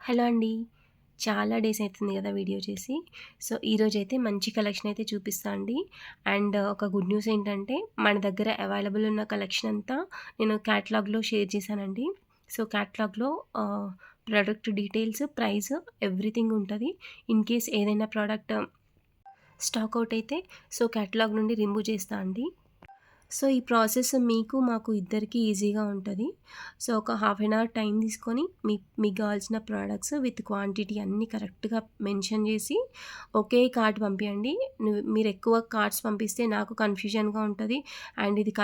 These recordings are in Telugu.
హలో అండి. చాలా డేస్ అయితుంది గదా వీడియో చేసి. సో, ఈరోజైతే మంచి కలెక్షన్ అయితే చూపిస్తా అండి. అండ్ ఒక గుడ్ న్యూస్ ఏంటంటే, మన దగ్గర అవైలబుల్ ఉన్న కలెక్షన్ అంతా నేను క్యాటలాగ్‌లో షేర్ చేశానండి. సో, క్యాటలాగ్‌లో ప్రొడక్ట్ డీటెయిల్స్, ప్రైస్ ఎవ్రీథింగ్ ఉంటది. ఇన్ కేస్ ఏదైనా ప్రోడక్ట్ స్టాక్ ఔట్ అయితే సో, క్యాటలాగ్ నుండి రిమూవ్ చేస్తా అండి. సో, ఈ ప్రాసెస్ మీకు, మాకు ఇద్దరికీ ఈజీగా ఉంటది. సో, ఒక హాఫ్ ఎన్ అవర్ టైం తీసుకొని మీకు గావాల్సిన ప్రొడక్ట్స్ విత్ క్వాంటిటీ అన్నీ కరెక్ట్‌గా మెన్షన్ చేసి, ఒకే కార్ట్ పంపియండి. మీరెక్కువ కార్ట్స్ పంపిస్తే నాకు కన్‌ఫ్యూజన్‌గా ఉంటది. అండ్ ఇది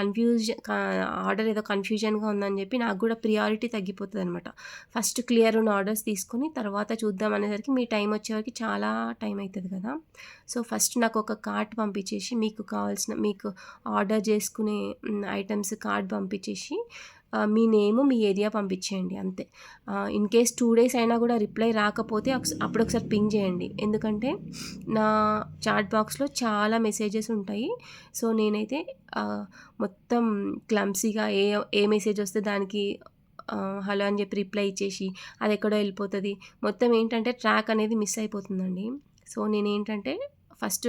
ఆర్డర్ ఏదో కన్‌ఫ్యూజన్‌గా ఉందని చెప్పి నాకు గూడా ప్రియారిటీ తగ్గిపోతదనమాట. ఫస్ట్ క్లియర్ ఉన్న ఆర్డర్స్ తీసుకొని తర్వాత చూద్దాం అనేసరికి మీ టైం వచ్చేవరకి చాలా టైం అయితది కదా! సో, ఫస్ట్ నాకొక కార్ట్ పంపించేసి మీకు ఆర్డర్ చేసుకునే ఐటెమ్స్ కార్డ్ పంపించేసి మీ నేము, మీ ఏరియా పంపించేయండి అంతే. ఇన్ కేస్ 2 డేస్ అయినా కూడా రిప్లై రాకపోతే అప్పుడొకసారి పింగ్ చేయండి. ఎందుకంటే నా చాట్ బాక్స్‌లో చాలా మెసేజెస్ ఉంటాయి. సో, నేనైతే మొత్తం క్లమ్సీగా ఏ మెసేజ్ వస్తే దానికి హలో అని చెప్పి రిప్లై ఇచ్చేసి అదెక్కడో ఎళ్ళిపోతది. మొత్తం ఏంటంటే ట్రాక్ అనేది మిస్ అయిపోతుందండి. సో, నేనేంటంటే ఫస్ట్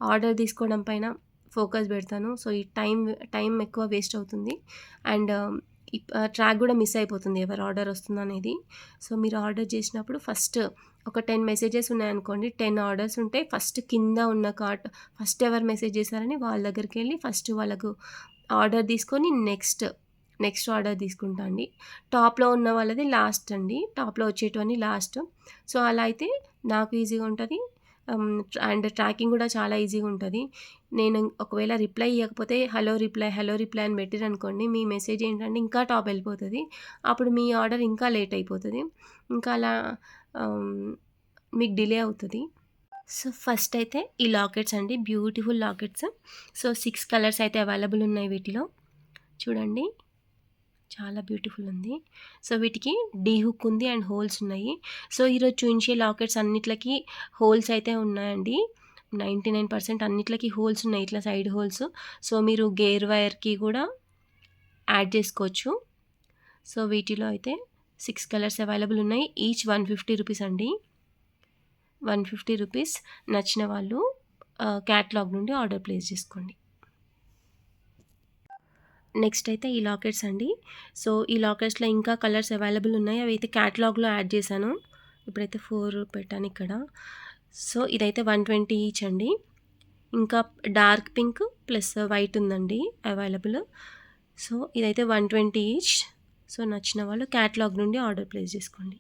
ఆర్డర్ తీసుకోవడం పైన ఫోకస్ పెడతాను. సో, ఈ టైం ఎక్కువ వేస్ట్ అవుతుంది. అండ్ ట్రాక్ గూడా మిస్ అయిపోతుంది ఎవరి ఆర్డర్ వస్తుందనేది. సో, మీరు ఆర్డర్ చేసినప్పుడు ఫస్ట్ ఒక 10 మెసేజెస్ ఉన్నాయనుకోండి, 10 ఆర్డర్స్ ఉంటే ఫస్ట్ కింద ఉన్న ఫస్ట్ ఎవరు మెసేజ్ చేశారని వాళ్ళ దగ్గరికెళ్ళి ఫస్ట్ వాళ్ళకు ఆర్డర్ తీసుకొని నెక్స్ట్ ఆర్డర్ తీసుకుంటా అండి. టాప్‌లో ఉన్న వాళ్ళది లాస్ట్ అండి. టాప్‌లో వచ్చేటివన్నీ లాస్ట్. సో, అలా అయితే నాకు ఈజీగా ఉంటది. అండ్ ట్రాకింగ్ గూడా చాలా ఈజీగా ఉంటది. నేను ఒకవేళ రిప్లై ఇయ్యకపోతే హలో రిప్లై అని పెట్టిరనుకోండి, మీ మెసేజ్ ఏంటంటే ఇంకా టాప్ ఎళ్ళిపోతది. అప్పుడు మీ ఆర్డర్ ఇంకా లేట్ అయిపోతది. ఇంకా అలా ఆహ్, మీకు డిలే అవుతది. సో, ఫస్ట్ అయితే ఈ లాకెట్స్ అండి. Beautiful lockets. సో, 6 కలర్స్ అయితే అవైలబుల్ ఉన్నాయి వీటిలో. చూడండి. చాలా బ్యూటిఫుల్ ఉంది. సో, వీటికి డీ హుక్ ఉంది అండ్ హోల్స్ ఉన్నాయి. సో, ఈరోజు చూయించే లాకెట్స్ అన్నిట్లకి హోల్స్ అయితే ఉన్నాయండి. 99% అన్నిట్లకి హోల్స్ ఉన్నాయి. ఇట్లా సైడ్ హోల్స్. సో, మీరు గేర్ వైర్‌కి కూడా యాడ్ చేసుకోవచ్చు. సో, వీటిలో అయితే 6 కలర్స్ అవైలబుల్ ఉన్నాయి. ఈచ్ 150 రూపీస్ అండి. 150 రూపీస్. నచ్చిన వాళ్ళు క్యాటలాగ్ నుండి ఆర్డర్ ప్లేస్ చేసుకోండి. నెక్స్ట్ అయితే ఈ లాకెట్స్ అండి. సో, ఈ లాకెట్స్‌లో ఇంకా కలర్స్ అవైలబుల్ ఉన్నాయి. అవైతే క్యాటలాగ్‌లో యాడ్ చేశాను. ఇప్పుడైతే 4 పెట్టాను ఇక్కడ. సో, ఇదైతే 120 ఈచ్ అండి. ఇంకా డార్క్ పింక్ ప్లస్ వైట్ ఉందండి అవైలబుల్. సో, ఇదైతే 120 ఈచ్. సో, నచ్చిన వాళ్ళు క్యాటలాగ్ నుండి ఆర్డర్ ప్లేస్ చేసుకోండి.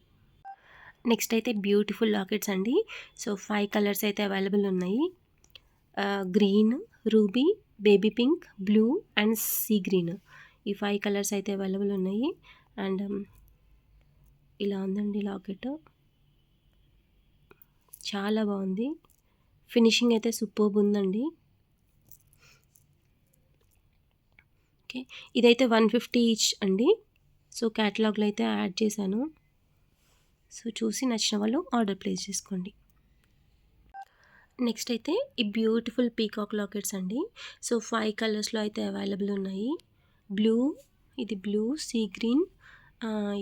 నెక్స్ట్ అయితే బ్యూటిఫుల్ లాకెట్స్ అండి. సో, 5 కలర్స్ అయితే అవైలబుల్ ఉన్నాయి. Green, ruby, baby pink, blue and sea green. ఈ 5 కలర్స్ అయితే అవైలబుల్ ఉన్నాయి. అండ్ ఇలా ఉందండి లాకెట్. చాలా బాగుంది. ఫినిషింగ్ అయితే సూపర్బ్ ఉందండి. ఓకే. ఇదైతే 150 ఈచ్ అండి. సో, క్యాటలాగ్‌లో అయితే యాడ్ చేశాను. సో, చూసి నచ్చిన వాళ్ళు ఆర్డర్ ప్లేస్ చేసుకోండి. నెక్స్ట్ అయితే ఈ బ్యూటిఫుల్ పీకాక్ లాకెట్స్ అండి. సో, 5 కలర్స్‌లో అయితే అవైలబుల్ ఉన్నాయి. బ్లూ, ఇది బ్లూ, సీ గ్రీన్,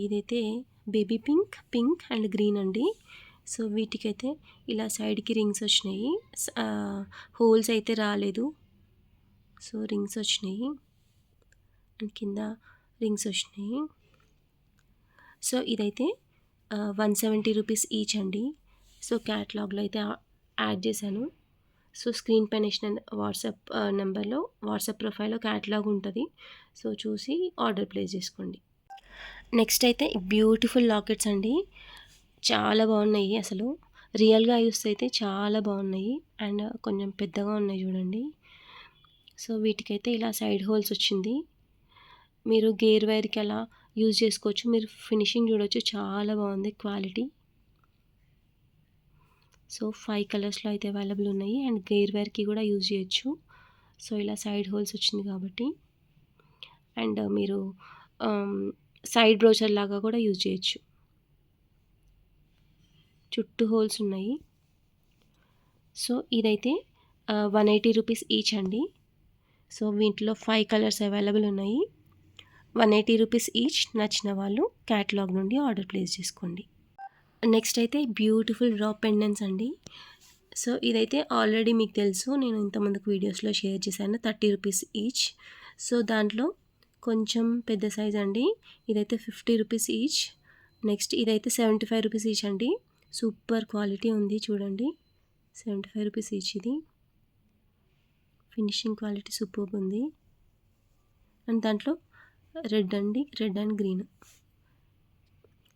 ఇదైతే baby pink, pink and green అండి. సో, వీటికైతే ఇలా సైడ్‌కి రింగ్స్ వచ్చినాయి. హోల్స్ అయితే రాలేదు. సో, రింగ్స్ వచ్చినాయి. అండ్ కింద రింగ్స్ వచ్చినాయి. సో, ఇదైతే 170 రూపీస్ ఈచ్ అండి. సో, క్యాటలాగ్‌లో అయితే యాడ్ చేశాను. సో, స్క్రీన్ పైన ఇచ్చిన వాట్సాప్ ప్రొఫైల్‌లో క్యాటలాగ్ ఉంటది. సో, చూసి ఆర్డర్ ప్లేస్ చేసుకోండి. నెక్స్ట్ అయితే బ్యూటిఫుల్ లాకెట్స్ అండి. చాలా బాగున్నాయి అసలు. రియల్‌గా చూస్తే అయితే చాలా బాగున్నాయి. అండ్ కొంచెం పెద్దగా ఉన్నాయి చూడండి. సో, వీటికైతే ఇలా సైడ్ హోల్స్ వచ్చింది. మీరు గేర్ వైర్‌కి అలా యూజ్ చేసుకోవచ్చు. మీరు ఫినిషింగ్ చూడొచ్చు. చాలా బాగుంది క్వాలిటీ. సో, 5 కలర్స్‌లో అయితే అవైలబుల్ ఉన్నాయి. అండ్ గేర్ వైర్‌కి కూడా యూజ్ చేయొచ్చు. సో, ఇలా సైడ్ హోల్స్ వచ్చింది కాబట్టి. అండ్ మీరు ఆహ్, సైడ్ బ్రోచర్ లాగా కూడా యూజ్ చేయొచ్చు. చుట్టూ హోల్స్ ఉన్నాయి. సో, ఇదైతే 180 రూపీస్ ఈచ్ అండి. సో, వీటిలో 5 కలర్స్ అవైలబుల్ ఉన్నాయి. 180 రూపీస్ ఈచ్. నచ్చిన వాళ్ళు క్యాటలాగ్ నుండి ఆర్డర్ ప్లేస్ చేసుకోండి. నెక్స్ట్ అయితే బ్యూటిఫుల్ డ్రాప్ పెండెంట్స్ అండి. సో, ఇదైతే ఆల్రెడీ మీకు తెలుసు. నేను ఇంతకుముందుకు వీడియోస్‌లో షేర్ చేశాను. 30 రూపీస్ ఈచ్. సో, దాంట్లో కొంచెం పెద్ద సైజ్ అండి. ఇదైతే 50 రూపీస్ ఈచ్. నెక్స్ట్ ఇదైతే 75 రూపీస్ ఈచ్ అండి. సూపర్ క్వాలిటీ ఉంది చూడండి. 75 రూపీస్ ఈచ్ ఇది. ఫినిషింగ్ క్వాలిటీ సూపర్బ్ ఉంది. అండ్ దాంట్లో రెడ్ అండి. Red and green.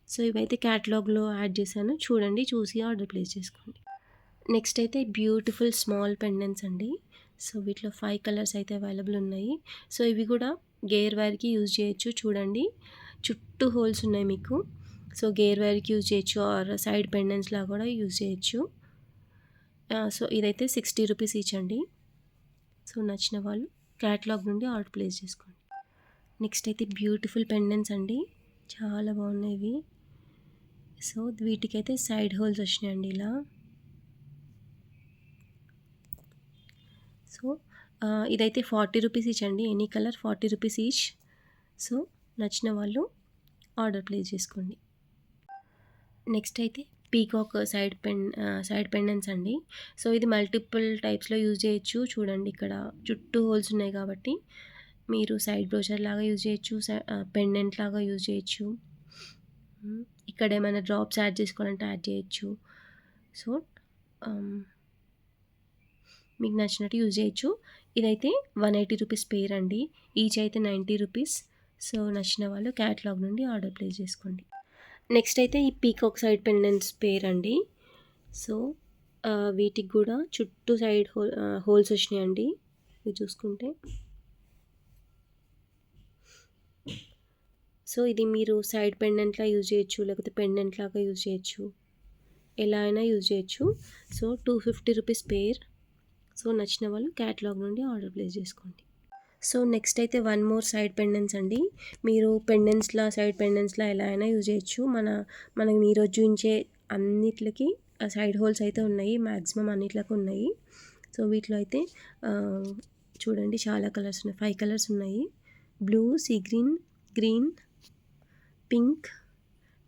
సో, ఇవైతే క్యాటలాగ్‌లో యాడ్ చేశాను. చూడండి, చూసి ఆర్డర్ ప్లేస్ చేసుకోండి. నెక్స్ట్ అయితే బ్యూటిఫుల్ స్మాల్ పెండెంట్స్ అండి. సో, వీటిలో 5 కలర్స్ అయితే అవైలబుల్ ఉన్నాయి. సో, ఇవి కూడా గేర్ వైర్‌కి యూజ్ చేయొచ్చు. చూడండి, చుట్టూ హోల్స్ ఉన్నాయి మీకు. సో, గేర్ వైర్‌కి యూజ్ చేయొచ్చు ఆర్ సైడ్ పెండెంట్స్‌లా కూడా యూజ్ చేయొచ్చు. సో, ఇదైతే 60 రూపీస్ ఈచ్ అండి. సో, నచ్చిన వాళ్ళు క్యాటలాగ్ నుండి ఆర్డర్ ప్లేస్ చేసుకోండి. నెక్స్ట్ అయితే బ్యూటిఫుల్ పెండెంట్స్ అండి. చాలా బాగున్నాయి ఇవి. సో, వీటికైతే సైడ్ హోల్స్ వచ్చినాయండి ఇలా. సో, ఇదైతే 40 రూపీస్ ఈచ్ అండి. Any colour 40 rupees each. So, నచ్చిన వాళ్ళు ఆర్డర్ ప్లేస్ చేసుకోండి. నెక్స్ట్ అయితే పీకాక్ సైడ్ పెండెంట్స్ అండి. సో, ఇది మల్టిపుల్ టైప్స్‌లో యూజ్ చేయొచ్చు. చూడండి, ఇక్కడ చుట్టూ హోల్స్ ఉన్నాయి కాబట్టి మీరు సైడ్ బ్రోచర్ లాగా యూజ్ చేయొచ్చు. పెండెంట్ లాగా యూజ్ చేయొచ్చు. ఇక్కడ ఏమైనా డ్రాప్స్ యాడ్ చేసుకోవాలంటే యాడ్ చేయొచ్చు. సో, మీకు నచ్చినట్టు యూజ్ చేయొచ్చు. ఇదైతే 180 రూపీస్ పెయిర్ అండి. ఈచ్ అయితే 90 రూపీస్. సో, నచ్చిన వాళ్ళు క్యాటలాగ్ నుండి ఆర్డర్ ప్లేస్ చేసుకోండి. నెక్స్ట్ అయితే ఈ పీకాక్ సైడ్ పెండెంట్స్ పెయిర్ అండి. సో, వీటికి కూడా చుట్టూ సైడ్ హోల్స్ వచ్చినాయండి. ఇది చూసుకుంటే. సో, ఇది మీరు సైడ్ పెండెంట్లా యూజ్ చేయొచ్చు, లేకపోతే పెండెంట్ లాగా యూజ్ చేయొచ్చు. ఎలా అయినా యూజ్ చేయొచ్చు. So, 250 rupees pair. సో, నచ్చిన వాళ్ళు క్యాటలాగ్ నుండి ఆర్డర్ ప్లేస్ చేసుకోండి. సో, నెక్స్ట్ అయితే వన్ మోర్ సైడ్ పెండెంట్స్ అండి. మీరు సైడ్ పెండెంట్స్‌లా ఎలా అయినా యూజ్ చేయొచ్చు. మనం ఈరోజు చూయించే అన్నిట్లకి సైడ్ హోల్స్ అయితే ఉన్నాయి. మ్యాక్సిమం అన్నిట్లకు ఉన్నాయి. సో, వీటిలో అయితే చూడండి, చాలా కలర్స్ ఉన్నాయి. 5 కలర్స్ ఉన్నాయి. Blue, sea green, pink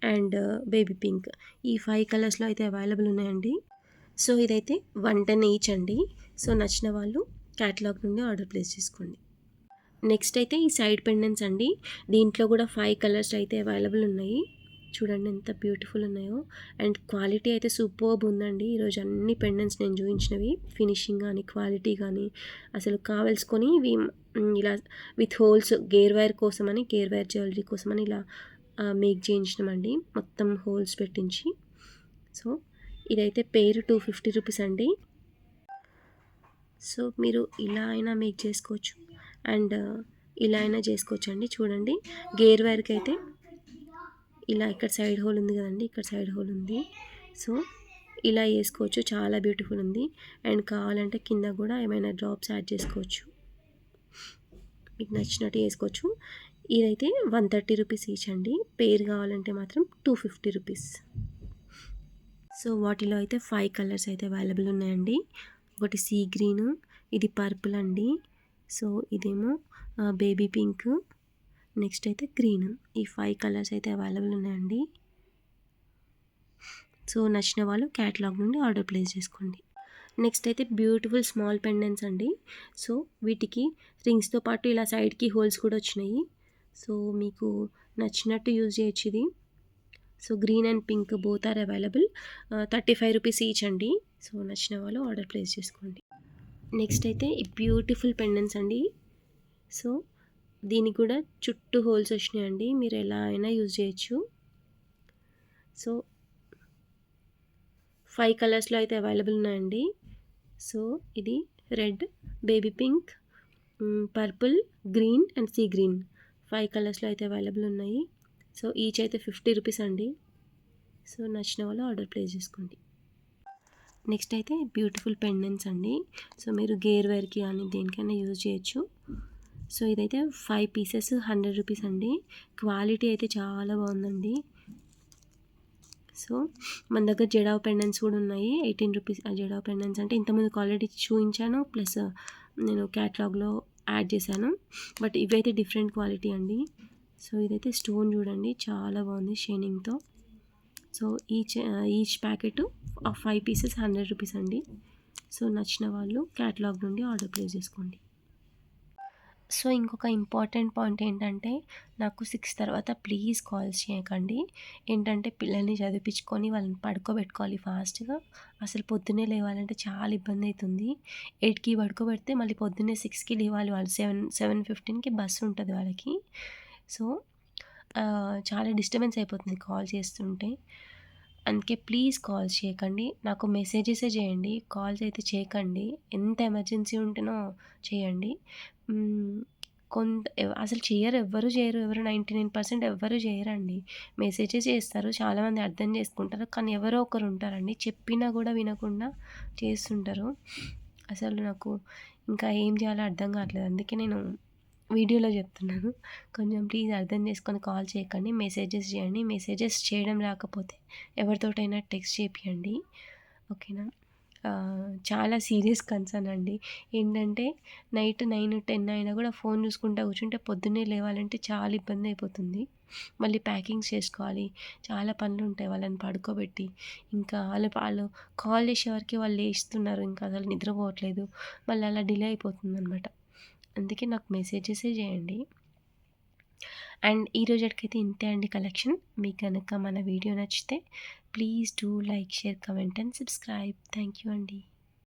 and baby pink. ఈ 5 కలర్స్‌లో అయితే అవైలబుల్ ఉన్నాయండి. సో, ఇదైతే 110 ఈచ్ అండి. సో, నచ్చిన వాళ్ళు క్యాటలాగ్ నుండి ఆర్డర్ ప్లేస్ చేసుకోండి. నెక్స్ట్ అయితే ఈ సైడ్ పెండెంట్స్ అండి. దీంట్లో కూడా 5 కలర్స్ అయితే అవైలబుల్ ఉన్నాయి. చూడండి ఎంత బ్యూటిఫుల్ ఉన్నాయో. అండ్ క్వాలిటీ అయితే సూపర్బ్ ఉందండి. ఈరోజు అన్ని పెండెంట్స్ నేను చూపించినవి ఫినిషింగ్ కానీ, క్వాలిటీ కానీ అసలు కావాల్సుకొని ఇవి ఇలా విత్ హోల్స్ గేర్ వైర్ కోసమని, గేర్ వైర్ జ్యువెలరీ కోసమని ఇలా మేక్ చేయించినామండి, మొత్తం హోల్స్ పెట్టించి. సో, ఇదైతే పెయిర్ 250 రూపీస్ అండి. సో, మీరు ఇలా అయినా మేక్ చేసుకోవచ్చు అండ్ ఇలా అయినా చేసుకోవచ్చు అండి. చూడండి, గేర్ వైర్కి అయితే ఇలా ఇక్కడ సైడ్ హోల్ ఉంది కదండి, ఇక్కడ సైడ్ హోల్ ఉంది. సో, ఇలా వేసుకోవచ్చు. చాలా బ్యూటిఫుల్ ఉంది. అండ్ కావాలంటే కింద కూడా ఏమైనా డ్రాప్స్ యాడ్ చేసుకోవచ్చు. మీకు నచ్చినట్టు వేసుకోవచ్చు. ఇదైతే 130 రూపీస్ ఈచ్ అండి. పెయిర్ కావాలంటే మాత్రం 250 రూపీస్. సో, వాటిలో అయితే 5 కలర్స్ అయితే అవైలబుల్ ఉన్నాయండి. ఒకటి సీ గ్రీన్, ఇది పర్పుల్ అండి. సో, ఇదేమో బేబీ పింక్, నెక్స్ట్ అయితే గ్రీన్. ఈ 5 కలర్స్ అయితే అవైలబుల్ ఉన్నాయండి. సో, నచ్చిన వాళ్ళు క్యాటలాగ్ నుండి ఆర్డర్ ప్లేస్ చేసుకోండి. నెక్స్ట్ అయితే బ్యూటిఫుల్ స్మాల్ పెండెంట్స్ అండి. సో, వీటికి రింగ్స్తో పాటు ఇలా సైడ్కి హోల్స్ కూడా వచ్చినాయి. సో, మీకు నచ్చినట్టు యూజ్ చేయొచ్చు ఇది. So, green and pink both are available. 35 rupees each అండి. సో, నచ్చిన వాళ్ళు ఆర్డర్ ప్లేస్ చేసుకోండి. నెక్స్ట్ అయితే ఈ బ్యూటిఫుల్ పెండెంట్స్ అండి. సో, దీనికి కూడా చుట్టూ హోల్స్ వచ్చినాయండి. మీరు ఎలా అయినా యూజ్ చేయొచ్చు. సో, 5 కలర్స్లో అయితే అవైలబుల్ ఉన్నాయండి. సో, ఇది red, baby pink, purple, green and sea green. 5 కలర్స్లో అయితే అవైలబుల్ ఉన్నాయి. సో, ఈచ్ అయితే 50 రూపీస్ అండి. సో, నచ్చిన వాళ్ళు ఆర్డర్ ప్లేస్ చేసుకోండి. నెక్స్ట్ అయితే బ్యూటిఫుల్ పెండెంట్స్ అండి. సో, మీరు గేర్ వైర్కి కానీ దేనికైనా యూజ్ చేయొచ్చు. సో, ఇదైతే 5 పీసెస్ 100 రూపీస్ అండి. క్వాలిటీ అయితే చాలా బాగుందండి. సో, మన దగ్గర జడావ్ పెండెంట్స్ కూడా ఉన్నాయి. 18 రూపీస్ జడావ్ పెండెంట్స్ అంటే ఇంతకుముందు ఆల్రెడీ చూపించాను, ప్లస్ నేను క్యాటలాగ్లో యాడ్ చేశాను. బట్ ఇవైతే డిఫరెంట్ క్వాలిటీ అండి. సో, ఇదైతే స్టోన్ చూడండి, చాలా బాగుంది షైనింగ్తో. So each packet 5 pieces 100 rupees అండి. సో నచ్చిన వాళ్ళు క్యాటలాగ్ నుండి ఆర్డర్ ప్లేస్ చేసుకోండి. సో ఇంకొక ఇంపార్టెంట్ పాయింట్ ఏంటంటే, నాకు 6 తర్వాత ప్లీజ్ కాల్స్ చేయకండి. ఏంటంటే పిల్లల్ని చదివిపించుకొని వాళ్ళని పడుకోబెట్టుకోవాలి ఫాస్ట్‌గా. అసలు పొద్దున్నే లేవాలంటే చాలా ఇబ్బందయితుంది. 8కి పడుకోబెడితే మళ్ళీ పొద్దున్నే 6కి లేవాలి వాళ్ళు. 7:15కి బస్సు ఉంటది వాళ్ళకి. సో, చాలా డిస్టర్బెన్స్ అయిపోతుంది కాల్ చేస్తుంటే. అందుకే ప్లీజ్ కాల్స్ చేయకండి. నాకు మెసేజెసే చేయండి. కాల్స్ అయితే చేయకండి. ఎంత ఎమర్జెన్సీ ఉంటేనో చేయండి. హ్మ్. అసలు చెయ్యరు. ఎవ్వరు చేయరు. ఎవరు 99% ఎవ్వరు చేయరండి. మెసేజే చేస్తారు. చాలామంది అర్థం చేసుకుంటారు. కానీ ఎవరో ఒకరు ఉంటారండి. చెప్పినా కూడా వినకుండా చేస్తుంటారు. అసలు నాకు ఇంకా ఏం చేయాలో అర్థం కావట్లేదు. అందుకే నేను వీడియోలో చెప్తున్నాను. కొంచెం ప్లీజ్ అర్థం చేసుకొని కాల్ చేయకండి. మెసేజెస్ చేయండి. మెసేజెస్ చేయడం రాకపోతే ఎవరితోటైనా టెక్స్ట్ చేపియండి. ఓకేనా? చాలా సీరియస్ కన్సర్న్ అండి. ఏంటంటే నైట్ 9, 10 అయినా కూడా ఫోన్ చూసుకుంటా కూర్చుంటే పొద్దున్నే లేవాలంటే చాలా ఇబ్బంది అయిపోతుంది. మళ్ళీ ప్యాకింగ్స్ చేసుకోవాలి. చాలా పనులుంటాయి వాళ్ళని పడుకోబెట్టి. ఇంకా వాళ్ళు కాల్ చేసేవరకే వాళ్ళు లేస్తున్నారు. ఇంకా అసలు నిద్రపోవట్లేదు. మళ్ళీ అలా డిలే అయిపోతుందనమాట. అందుకే నాకు మెసేజెసే చేయండి. అండ్ ఈ రోజుటికైతే ఇంతే అండి కలెక్షన్. మీకు గనక మన వీడియో నచ్చితే please do like, share, comment and subscribe. Thank you అండి.